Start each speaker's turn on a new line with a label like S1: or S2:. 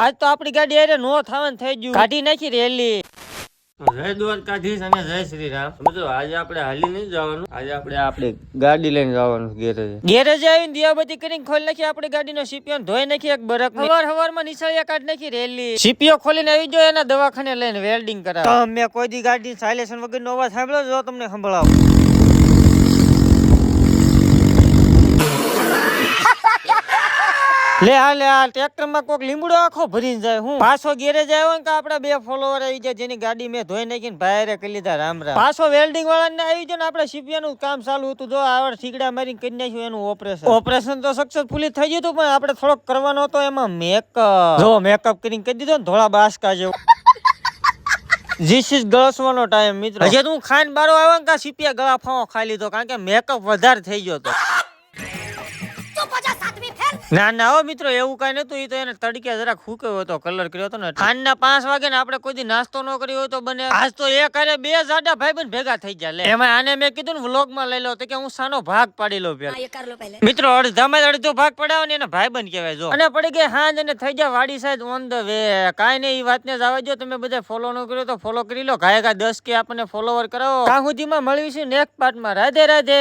S1: આજ તો આપણી ગાડી અરે નો થવાનું થઈ ગયું, કાઢી નાખી રેલી।
S2: જય દ્વારકાધીશ અને જય શ્રી રામ। મિત્રો આજે આપણે હાલી નહીં જવાનું, આજે આપણે ગાડી લઈને જવાનું
S1: ગેરેજ આવીને દિયાબત્તી કરીને ખોલી નાખી આપણી ગાડીનો સીપીઓ ધોઈ નાખી એક બરક હવારમાં નિશાળિયા કાઢી નાખી રેલી। સીપીઓ ખોલીને આવી ગયો એના દવાખાને લઈને વેલ્ડિંગ કરાવ। મેં કોઈ દી ગાડી સાયલેશન વગરનો અવાજ સાંભળ્યો જો તમને સંભળાવો। લે આ ટ્રેક્ટર માં કોક લીમડો આખો ભરીને જાય। હું પાછો ગેરેજ આવ્યો ને કે આપડા બે ફોલોવર આવી જાય જેની ગાડી મેં ધોઈ નાખીને ભાઈરે કરી લીધા રામ રામ। પાછો વેલ્ડિંગ વાળાને આવી જાય ને આપડે સીપિયાનું કામ ચાલુ હતું જો આવડ ઠીકડા મારીને કરી નાખ્યું એનું ઓપરેશન તો સક્સેસફુલી થઈ ગયું હતું પણ આપણે થોડોક કરવાનો હતો એમાં મેકઅપ જો મેકઅપ કરીને કરી દીધો ને ધોળા બાસકા જેવો। This is ગળસવાનો ટાઈમ મિત્રો। હજી તું ખાઈને બારો આવ્યો ને સીપિયા ગળા ફાવો ખાઈ લીધો કારણ કે મેકઅપ વધારે થઈ ગયો હતો। ના હો મિત્રો એવું કઈ નતું, એ તો એને તડકે જરાક ફૂક્યો હતો, કલર કર્યો હતો ને। ખાંડના 5 વાગે ને આપણે કોઈ દી નાસ્તો ન કર્યો હોય તો બને। આજ તો એક અરે બે જાડા ભાઈબંધ ભેગા થઈ ગયા। લે એમાં આને મેં કીધું ને વ્લોગ માં લઈ લો તો કે હું સાનો ભાગ પાડી લો પેલા। મિત્રો અડધામાં અડધો ભાગ પડાવો ને એને ભાઈબંધ કહેવાય જો। અને પડી ગઈ હાંજ અને થઈ જાય વાડી સાઈડ ઓન ધ વે। કાઈ નહીં એ વાતને જવા દો, તમે બધા ફોલો ન કર્યો તો ફોલો કરી લો, ઘાય 10K આપણને ફોલોવર કરાવો। ત્યાં સુધીમાં મળીશું નેક્સ્ટ પાર્ટમાં। રાધે રાધે।